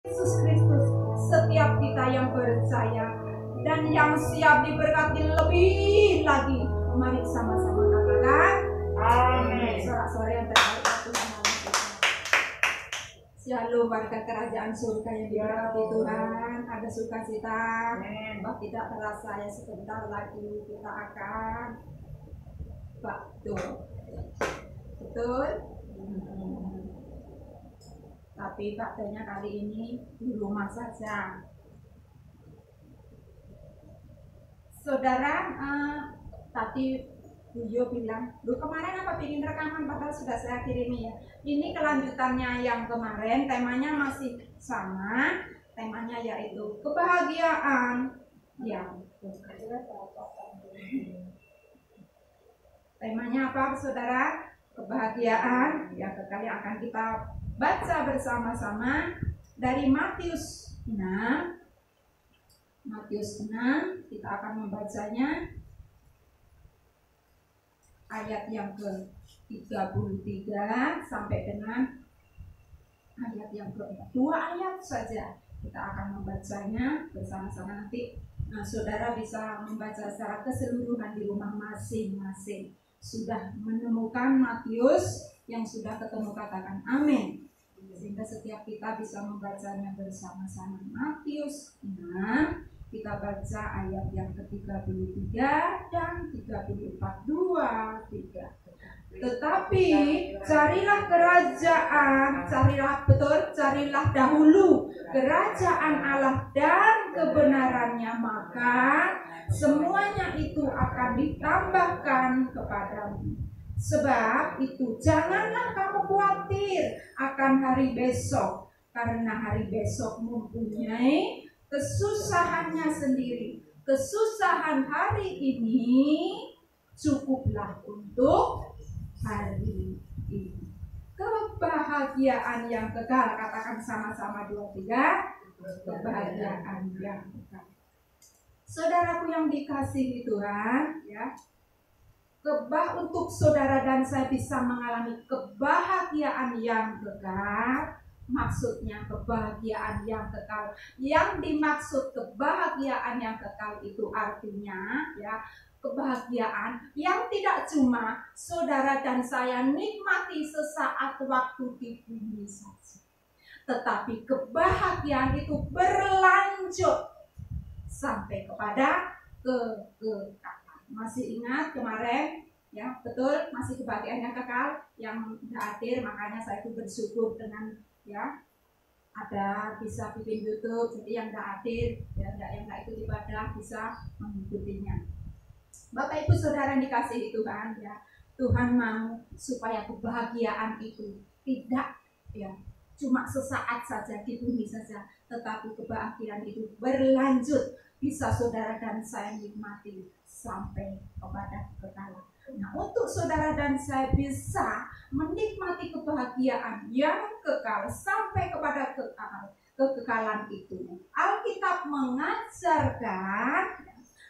Yesus Kristus, setiap kita yang percaya dan yang siap diberkati lebih lagi, mari sama-sama katakan amin. Sorak-sorai yang terbaik Tuhan. Shalom warga kerajaan surga yang diberkati Tuhan. Ada sukacita, tidak terasa ya, sebentar lagi kita akan betul. Tapi faktanya kali ini di rumah saja. Saudara, tadi Bu Yo bilang, lu kemarin apa bikin rekaman, padahal sudah saya kirimi ya. Ini kelanjutannya yang kemarin, temanya masih sama. Temanya yaitu kebahagiaan yang kekal. Temanya apa saudara? Kebahagiaan yang kekal, yang akan kita baca bersama-sama dari Matius 6. Matius 6, kita akan membacanya ayat yang ke-33 sampai dengan ayat yang ke-4. 2 ayat saja kita akan membacanya bersama-sama. Nanti saudara bisa membaca secara keseluruhan di rumah masing-masing. Sudah menemukan Matius yang sudah ketemu, katakan amin, sehingga setiap kita bisa membacanya bersama-sama. Matius 6, kita baca ayat yang ke-33 dan 34. 2, 3. Tetapi carilah carilah dahulu kerajaan Allah dan kebenarannya, maka semuanya itu akan ditambahkan kepadamu. Sebab itu janganlah kamu khawatir akan hari besok, karena hari besok mempunyai kesusahannya sendiri. Kesusahan hari ini cukuplah untuk hari ini. Kebahagiaan yang kekal, katakan sama-sama 2, 3. Kebahagiaan yang kekal. Saudaraku yang dikasihi Tuhan, ya, untuk saudara dan saya bisa mengalami kebahagiaan yang kekal. Maksudnya kebahagiaan yang kekal. Yang dimaksud kebahagiaan yang kekal itu artinya, ya, kebahagiaan yang tidak cuma saudara dan saya nikmati sesaat waktu di bumi saja, tetapi kebahagiaan itu berlanjut sampai kepada kekekalan. Masih ingat kemarin, ya, betul, masih kebahagiaan yang kekal yang hadir. Makanya saya itu bersyukur dengan, ya, ada bisa bikin YouTube, jadi yang tidak hadir, ya, yang tidak ikut ibadah bisa mengikutinya. Bapak Ibu Saudara yang dikasihi Tuhan, ya, Tuhan mau supaya kebahagiaan itu tidak, ya, cuma sesaat saja di bumi saja, tetapi kebahagiaan itu berlanjut, bisa saudara dan saya nikmati sampai kepada kekekalan. Nah, untuk saudara dan saya bisa menikmati kebahagiaan yang kekal sampai kepada kekekalan itu, Alkitab mengajarkan,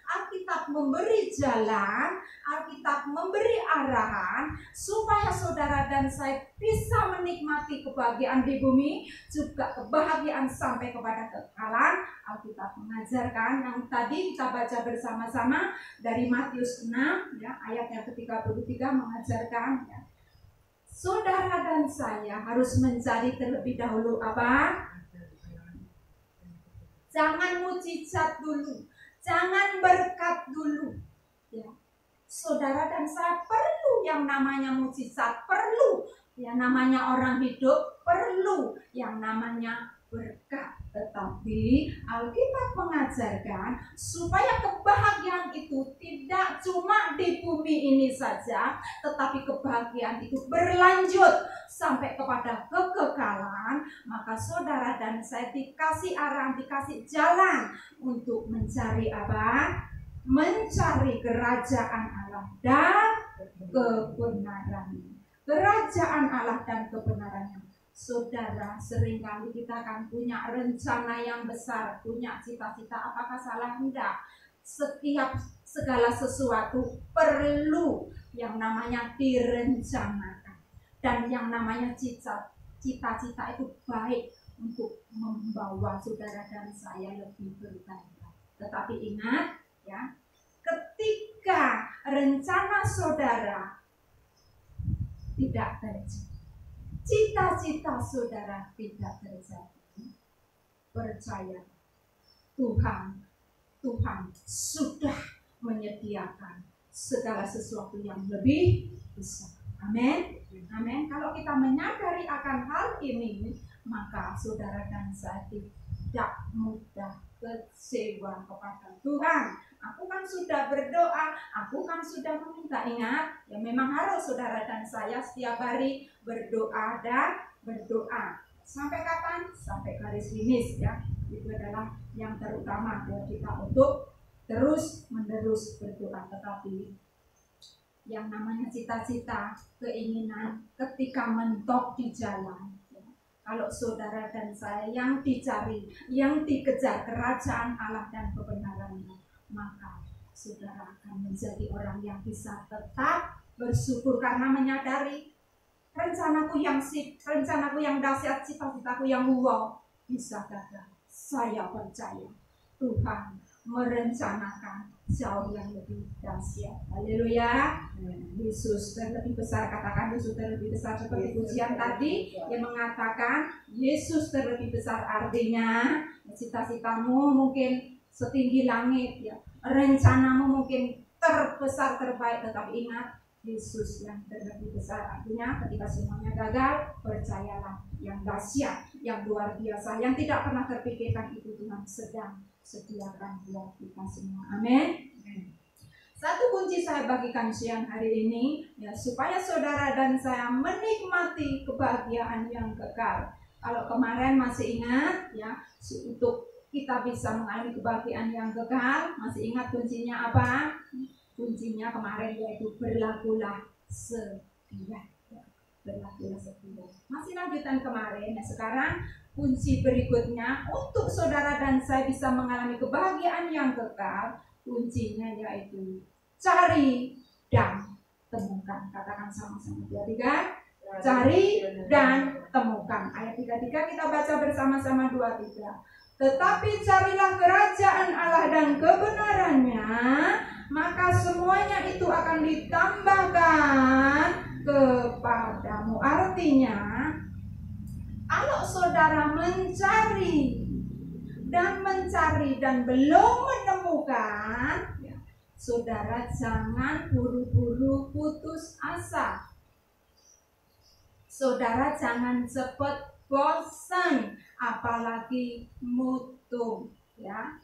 Alkitab memberi jalan, Alkitab memberi arahan supaya saudara dan saya bisa menikmati kebahagiaan di bumi, juga kebahagiaan sampai kepada kekekalan. Alkitab mengajarkan yang tadi kita baca bersama-sama dari Matius 6, ya, ayat yang ke-33 mengajarkan, ya, saudara dan saya harus mencari terlebih dahulu apa? Jangan mujizat dulu, jangan berkat dulu, ya. Saudara dan saya perlu yang namanya mujizat, perlu yang namanya orang hidup, perlu yang namanya berkat. Tetapi Alkitab mengajarkan supaya kebahagiaan itu tidak cuma di bumi ini saja, tetapi kebahagiaan itu berlanjut sampai kepada kekekalan. Maka saudara dan saya dikasih arahan, dikasih jalan untuk mencari apa? Mencari kerajaan Allah dan kebenarannya. Kerajaan Allah dan kebenarannya. Saudara, seringkali kita akan punya rencana yang besar, punya cita-cita. Apakah salah? Enggak. Segala sesuatu perlu yang namanya direncanakan. Dan yang namanya cita-cita itu baik, untuk membawa saudara dan saya lebih bertambah. Tetapi ingat ya, ketika rencana saudara tidak terjadi, cita-cita saudara tidak terjadi, percaya Tuhan sudah menyediakan segala sesuatu yang lebih besar. Amin. Amin. Kalau kita menyadari akan hal ini, maka saudara dan saya tidak mudah kecewa kepada Tuhan. Aku kan sudah berdoa, aku kan sudah meminta. Ingat, ya memang harus saudara dan saya setiap hari berdoa dan berdoa. Sampai kapan? Sampai garis finish ya. Itu adalah yang terutama buat kita untuk terus menerus berdoa. Tetapi yang namanya cita-cita, keinginan ketika mentok di jalan, ya, kalau saudara dan saya yang dicari, yang dikejar kerajaan Allah dan kebenarannya, maka saudara akan menjadi orang yang bisa tetap bersyukur karena menyadari rencanaku yang dahsyat, cita-citaku yang wow bisa gagal. Saya percaya Tuhan merencanakan jauh yang lebih dahsyat. Haleluya. Yesus terlebih besar, katakan Yesus terlebih besar, seperti pujian tadi yang mengatakan Yesus terlebih besar, artinya cita-citamu mungkin setinggi langit ya, rencanamu mungkin terbesar terbaik, tetapi ingat Yesus yang terlebih besar, artinya ketika semuanya gagal, percayalah yang dahsyat, yang luar biasa, yang tidak pernah terpikirkan itu Tuhan sedang sediakan buat kita semua. Amin. Satu kunci saya bagikan siang hari ini ya, supaya saudara dan saya menikmati kebahagiaan yang kekal. Kalau kemarin masih ingat ya, untuk kita bisa mengalami kebahagiaan yang kekal, masih ingat kuncinya apa? Kuncinya kemarin yaitu berlakulah setia. Berlakulah setia. Masih lanjutan kemarin. Nah, sekarang kunci berikutnya untuk saudara dan saya bisa mengalami kebahagiaan yang kekal, kuncinya yaitu cari dan temukan. Katakan sama-sama 2-3. Cari dan temukan. Ayat 33 kita baca bersama-sama 2-3. Tetapi carilah kerajaan Allah dan kebenarannya, maka semuanya itu akan ditambahkan kepadamu. Artinya, kalau saudara mencari dan belum menemukan, ya, saudara jangan buru-buru putus asa. Saudara jangan cepat bosan, apalagi mutung, ya.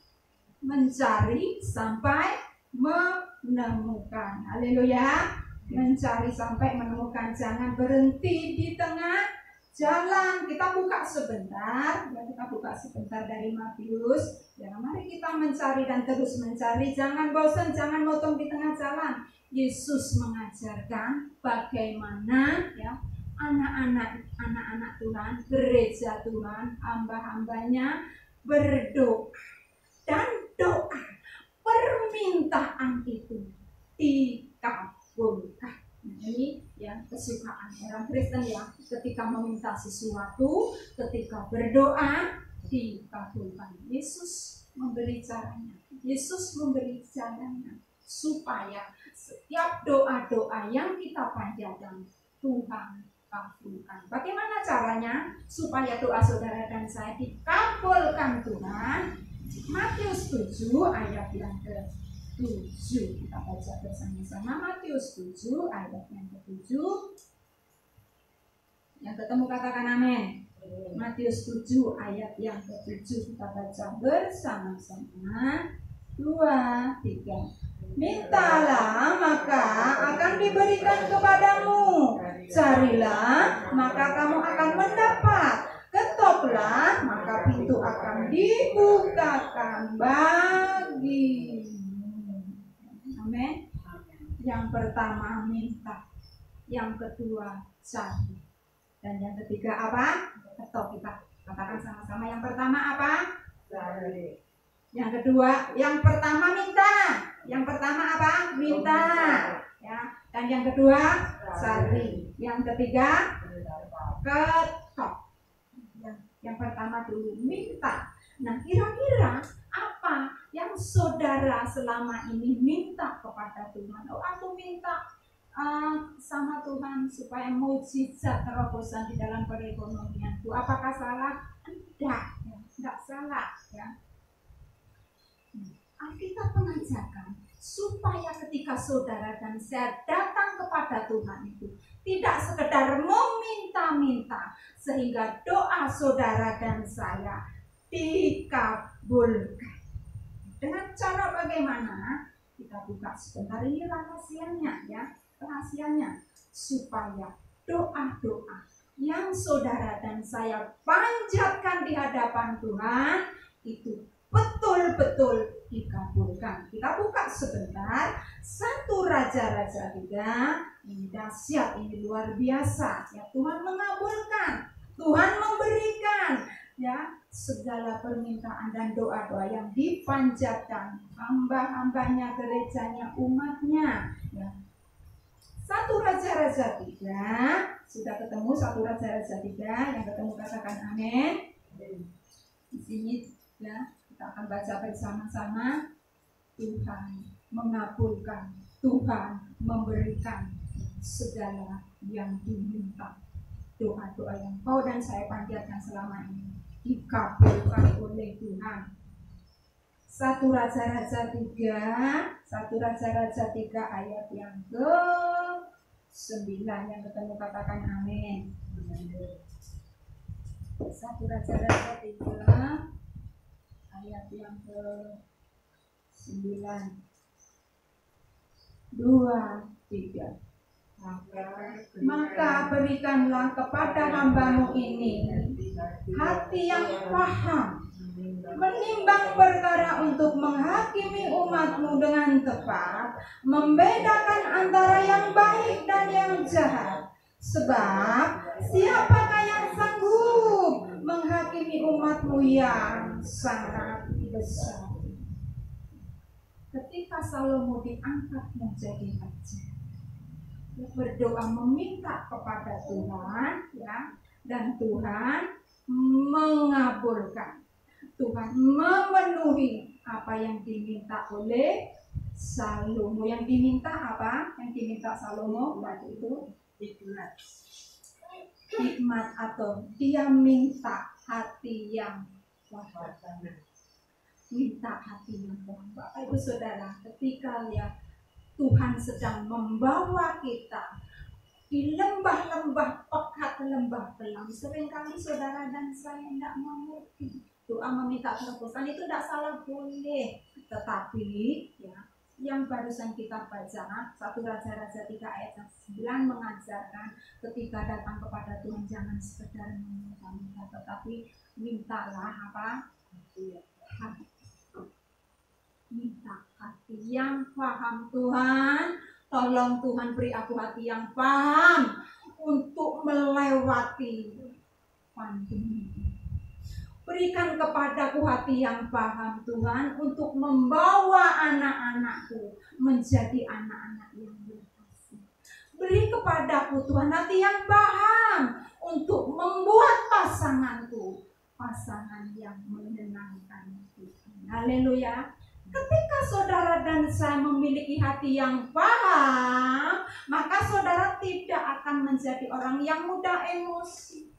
Mencari sampai menemukan. Haleluya. Mencari sampai menemukan, jangan berhenti di tengah jalan. Kita buka sebentar, ya, kita buka sebentar dari Matius. Ya, mari kita mencari dan terus mencari, jangan bosan, jangan motong di tengah jalan. Yesus mengajarkan bagaimana ya anak-anak Tuhan, gereja Tuhan, hamba-hambanya berdoa, dan doa permintaan itu dikabulkan. Nah, ini ya kesukaan orang Kristen ya, ketika meminta sesuatu, ketika berdoa dikabulkan. Yesus memberi caranya, Yesus memberi caranya supaya setiap doa-doa yang kita panjatkan Tuhan kabulkan. Bagaimana caranya supaya doa saudara dan saya dikabulkan Tuhan? Matius 7 ayat yang ke-7 kita baca bersama-sama. Matius 7 ayat yang ke-7. Yang ketemu katakan amin. Matius 7 ayat yang ke-7 kita baca bersama-sama. 2, 3. Mintalah maka akan diberikan kepadamu, carilah maka kamu akan mendapat, ketoklah maka pintu akan dibukakan bagimu. Amin. Yang pertama minta, yang kedua cari, dan yang ketiga apa? Ketok. Kita katakan sama-sama. Yang pertama apa? Cari. Yang kedua, yang pertama minta. Yang pertama apa? Minta. Ya. Dan yang kedua cari. Yang ketiga ketok. Yang pertama dulu, minta. Nah, kira-kira apa yang saudara selama ini minta kepada Tuhan? Oh, aku minta sama Tuhan supaya mujizat terobosan di dalam perekonomianku. Apakah salah? Tidak, ya, tidak salah. Ya. Alkitab mengajarkan supaya ketika saudara dan saya datang kepada Tuhan itu tidak sekedar meminta-minta, sehingga doa saudara dan saya dikabulkan. Dengan cara bagaimana? Kita buka sebentar, ini rahasianya ya, rahasianya supaya doa-doa yang saudara dan saya panjatkan di hadapan Tuhan itu betul-betul dikabulkan. Kita buka sebentar 1 Raja-Raja 3. Ini dahsyat, ini luar biasa ya. Tuhan mengabulkan, Tuhan memberikan ya segala permintaan dan doa-doa yang dipanjatkan hamba-hambanya, gerejanya, umatnya ya. 1 Raja-Raja 3. Sudah ketemu 1 Raja-Raja 3? Yang ketemu katakan amin. Di sini ya, kita akan baca bersama-sama. Tuhan mengabulkan, Tuhan memberikan segala yang diminta. Doa-doa yang kau dan saya panjatkan selama ini dikabulkan oleh Tuhan. 1 Raja-Raja 3, 1 Raja-Raja 3 ayat yang ke-9. Yang ketemu katakan amin. 1 Raja-Raja 3 ayat yang ke-9. 2, 3. Maka berikanlah kepada hambamu ini hati yang paham, menimbang perkara untuk menghakimi umatmu dengan tepat, membedakan antara yang baik dan yang jahat. Sebab siapakah yang sanggup menghakimi umatmu yang sangat besar? Ketika Salomo diangkat menjadi raja, berdoa meminta kepada Tuhan ya, dan Tuhan mengabulkan. Tuhan memenuhi apa yang diminta oleh Salomo. Yang diminta apa? Yang diminta Salomo waktu itu hikmat, atau dia minta hati yang paham. Minta hati yang paham. Bapak Ibu Saudara, ketika ya Tuhan sedang membawa kita di lembah-lembah pekat, lembah kelam, seringkali saudara dan saya tidak mengerti. Doa meminta terobosan itu tidak salah, boleh, tetapi ya, yang barusan kita baca 1 Raja-Raja 3 ayat 9 mengajarkan ketika datang kepada Tuhan jangan sekedar meminta-minta, tetapi mintalah apa? Hati. Minta hati yang paham. Tuhan, tolong Tuhan beri aku hati yang paham untuk melewati pandemi. Berikan kepadaku hati yang paham Tuhan untuk membawa anak-anakku menjadi anak-anak yang berkasih. Beri kepadaku Tuhan hati yang paham untuk membuat pasanganku pasangan yang menyenangkan Tuhan. Haleluya. Ketika saudara dan saya memiliki hati yang paham, maka saudara tidak akan menjadi orang yang mudah emosi.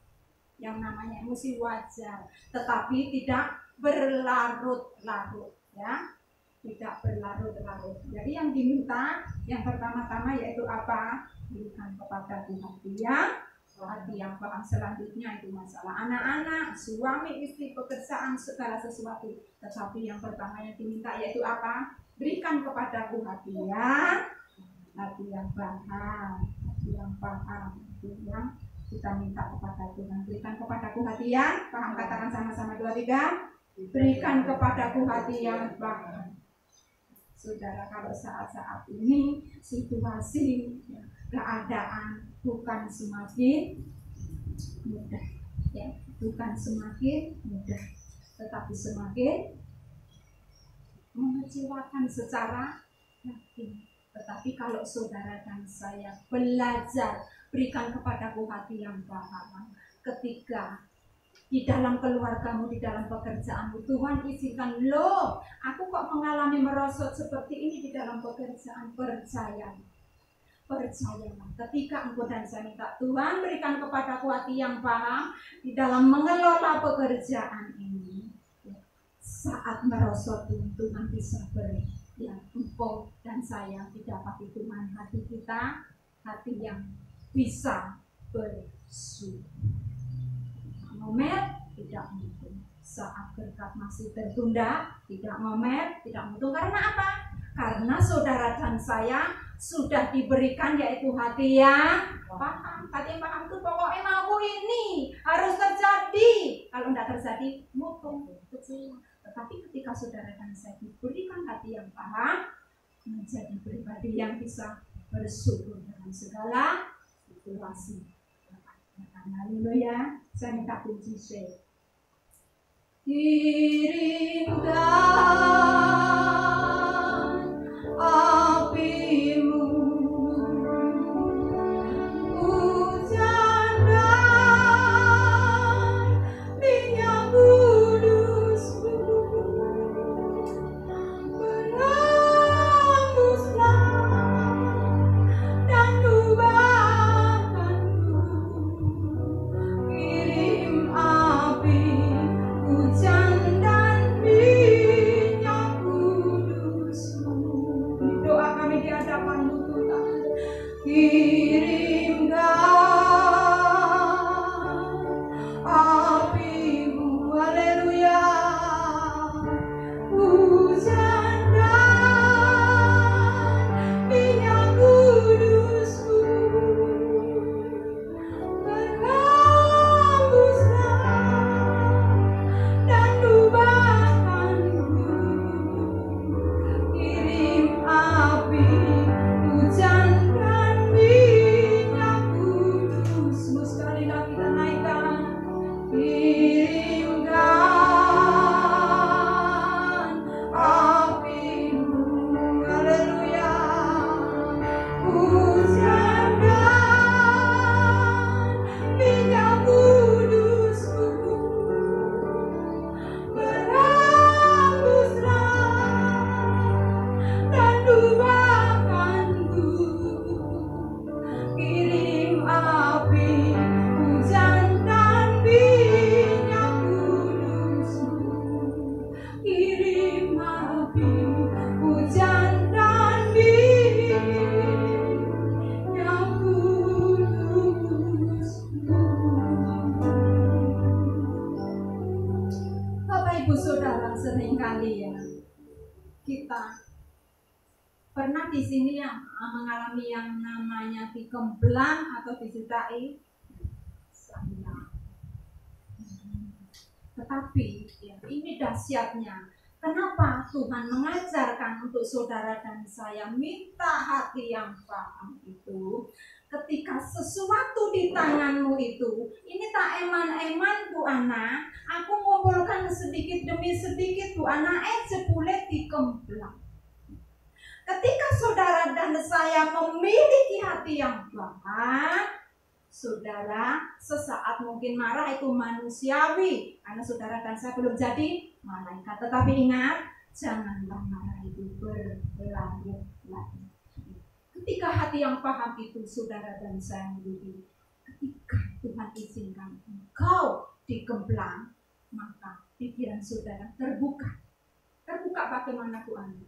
Yang namanya emosi wajar, tetapi tidak berlarut-larut ya. Tidak berlarut-larut. Jadi yang diminta yang pertama-tama yaitu apa? Berikan kepada Tuhan hati yang paham. Selanjutnya itu masalah anak-anak, suami, istri, pekerjaan, segala sesuatu. Tetapi yang pertama yang diminta yaitu apa? Berikan kepadaku hati yang paham, hati yang paham. Itu yang kita minta kepada Tuhan. Berikan kepadaku hati yang paham. Katakan sama-sama 2, 3. Berikan kepadaku hati yang paham. Saudara, kalau saat-saat ini situasi keadaan bukan semakin mudah ya, bukan semakin mudah, tetapi semakin mengecewakan secara yakin. Tetapi kalau saudara dan saya belajar berikan kepadaku hati yang paham, ketika di dalam keluargamu, di dalam pekerjaanmu. Tuhan izinkan, loh, aku kok mengalami merosot seperti ini di dalam pekerjaan. Percayalah, ketika engkau dan saya minta, Tuhan berikan kepadaku hati yang paham di dalam mengelola pekerjaan ini. Saat merosot Tuhan bisa beri, ya, engkau dan saya didapati Tuhan, hati kita, hati yang bisa bersyukur. Ngomel tidak mungkin. Saat berkat masih tertunda, tidak ngomel, tidak mungkin. Karena apa? Karena saudara dan saya sudah diberikan yaitu hati yang paham. Hati yang paham itu pokoknya mau ini harus terjadi. Kalau tidak terjadi, mutung kecil. Tetapi ketika saudara dan saya diberikan hati yang paham, menjadi pribadi yang bisa bersyukur dalam segala situasi. Haleluya. Saya minta puji share. Kirimkan apimu, hujan dan minyak kudus-Mu, berhembuslah dan ubahkanku. Kirim api, hujan dan minyak kudus-Mu. Doa kami di hadapan-Mu Tuhan. Kirimkan api-Mu, haleluya. Hujan dan minyak kudus-Mu, berhembuslah dan ubahkanku. Kirim api, hujan dan minyak kudus-Mu. Sekali lagi kita naikkan. Kirimkan api-Mu, haleluya. Hujan dan minyak kudus-Mu, berhembuslah dan ubahkanku. Kirim api, hujan dan minyak kudus-Mu. Kirim api, hujan dan minyak kudus-Mu. Bapak Ibu Saudara, seringkali ya kita pernah di sini yang mengalami yang namanya dikemplang atau disertai saya. Tetapi ya, ini dahsyatnya. Kenapa Tuhan mengajarkan untuk saudara dan saya minta hati yang paham itu? Ketika sesuatu di tanganmu itu, ini tak eman-eman Bu Ana, aku ngumpulkan sedikit demi sedikit Bu Ana, jebule dikemplang. Ketika saudara dan saya memiliki hati yang paham, saudara sesaat mungkin marah itu manusiawi, karena saudara dan saya belum jadi malaikat. Tetapi ingat, janganlah marah itu berlarut-larut. Ketika hati yang paham itu saudara dan saya miliki, ketika Tuhan izinkan engkau dikemplang, maka pikiran saudara terbuka. Terbuka bagaimana Tuhan?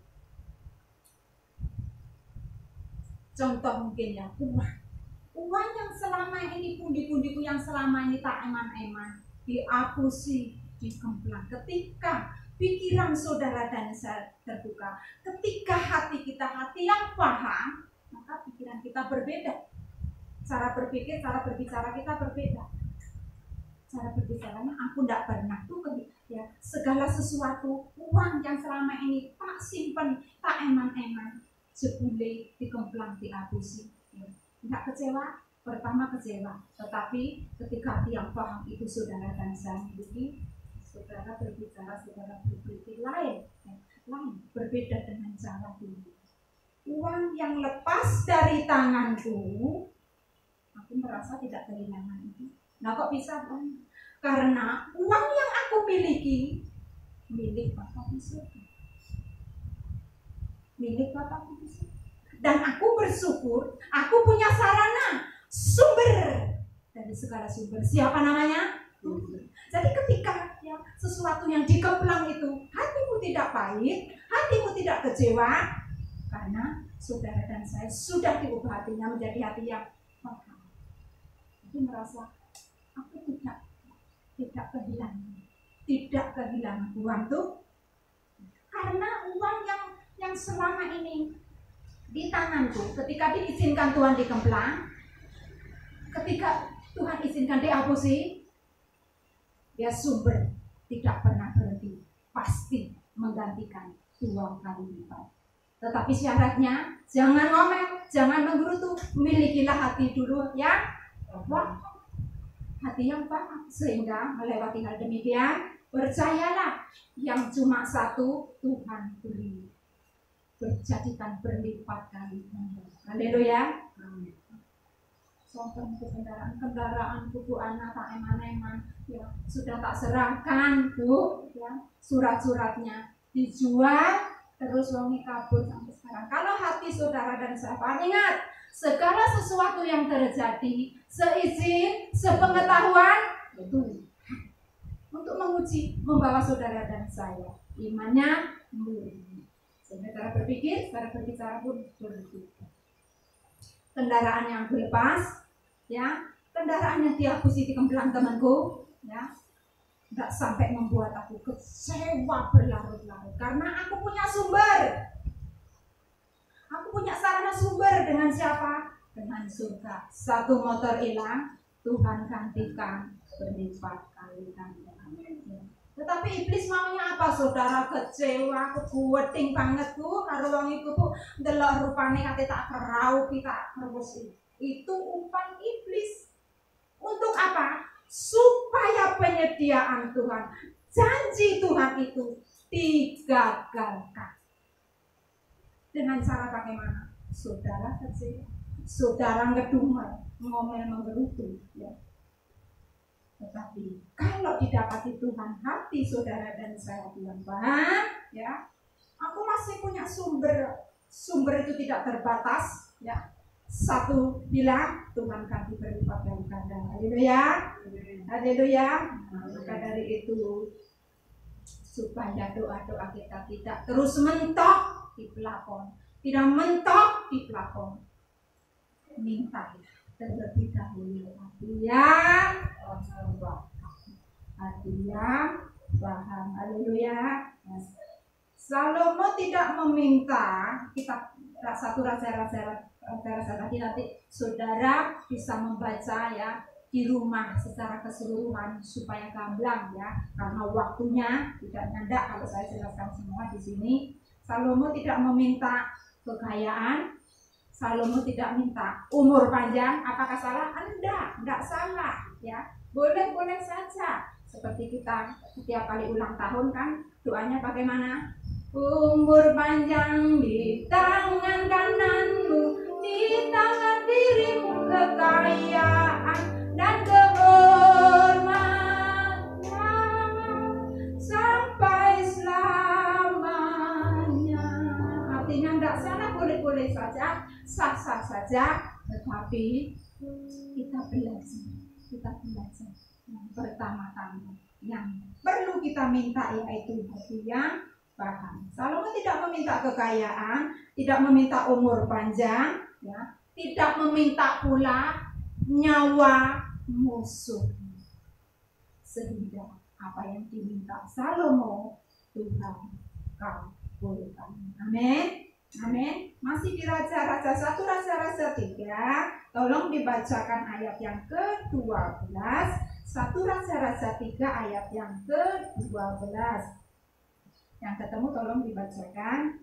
Contoh mungkin ya, uang yang selama ini, pundi-pundiku yang selama ini tak eman-eman, dihapusi, dikemplang. Ketika pikiran saudara dan saya terbuka, ketika hati kita hati yang paham, maka pikiran kita berbeda. Cara berpikir, cara berbicara kita berbeda. Cara berbicaranya, aku tidak pernah tuh ya, segala sesuatu, uang yang selama ini tak simpen, tak eman-eman, jebule dikemplang, dihapusi. Tidak kecewa, pertama kecewa, tetapi ketika hati yang paham itu saudara dan saya miliki, saudara berbicara, saudara berpikir lain, berbeda dengan cara dulu. Uang yang lepas dari tanganku, aku merasa tidak kehilangan itu. Nah kok bisa Bang? Karena uang yang aku miliki milik Bapa di surga. Milik Bapa di surga. Dan aku bersyukur, aku punya sarana, sumber dari segala sumber. Siapa namanya? Jadi ketika ya, sesuatu yang dikemplang itu, hatimu tidak pahit, hatimu tidak kecewa, karena saudara dan saya sudah diubah hatinya menjadi hati yang mahal. Jadi merasa aku tidak kehilangan uang tuh, karena uang yang selama ini di tanganku, ketika diizinkan Tuhan dikemplang, ketika Tuhan izinkan dihapusi, ya sumber tidak pernah berhenti, pasti menggantikan 2 kali lipat. Tetapi syaratnya jangan ngomel, jangan menggerutu, milikilah hati dulu yang wah, hati yang paham, sehingga melewati hal demikian, percayalah yang cuma satu Tuhan beri, berjadikan berlipat kali ganda. Haleluya. Contoh untuk kendaraan buku anak tak eman-eman ya sudah tak serahkan Bu ya, surat-suratnya dijual terus wongi kabur sampai sekarang. Kalau hati saudara dan sahabat, ingat segala sesuatu yang terjadi seizin sepengetahuan itu untuk menguji, membawa saudara dan saya imannya murni. Saudara berpikir, saudara berbicara pun berbeda. Kendaraan yang dilepas, ya, kendaraan yang dihapusi dikemplang temanku, ya, nggak sampai membuat aku kecewa berlarut-larut karena aku punya sumber, aku punya sarana sumber dengan siapa? Dengan surga. Satu motor hilang, Tuhan gantikan berlipat kali ganda. Tetapi iblis maunya apa? Saudara kecewa, kuweting banget Bu, karo wong iku Bu, ndelok rupane kate tak kerau kita terus. Itu umpan iblis. Untuk apa? Supaya penyediaan Tuhan, janji Tuhan itu digagalkan. Dengan cara bagaimana? Saudara kecewa, saudara ngedumel, ngomel menggerutu, ya. Tetapi kalau didapati Tuhan, hati saudara dan saya bilang, Bang, ya, aku masih punya sumber. Sumber itu tidak terbatas, ya. Satu bilang Tuhan akan berlipat ganda. Haleluya, haleluya. Maka dari itu supaya doa-doa kita tidak terus mentok di plafon, tidak mentok di plafon. Minta terlebih dahulu hati yang paham. Haleluya. Salomo tidak meminta, kita satu raja-raja tadi nanti saudara bisa membaca ya di rumah secara keseluruhan supaya gamblang ya, karena waktunya tidak nyandak kalau saya jelaskan semua di sini. Salomo tidak meminta kekayaan, Salomo tidak minta umur panjang. Apakah salah? Enggak salah ya. Boleh saja. Seperti kita setiap kali ulang tahun kan doanya bagaimana? Umur panjang di tangan kananmu, di tangan dirimu kekayaan dan kehormatan sampai selamanya. Artinya enggak salah, boleh-boleh saja, sah-sah saja, tetapi kita belajar yang pertama-tama yang perlu kita minta yaitu hati yang paham. Salomo tidak meminta kekayaan, tidak meminta umur panjang, ya, tidak meminta pula nyawa musuh. Sehingga apa yang diminta Salomo Tuhan kabulkan. Amin. Amin. Masih di Raja-Raja 1, Raja-Raja 3. Tolong dibacakan ayat yang ke-12. 1 Raja-Raja 3 ayat yang ke-12. Yang ketemu tolong dibacakan.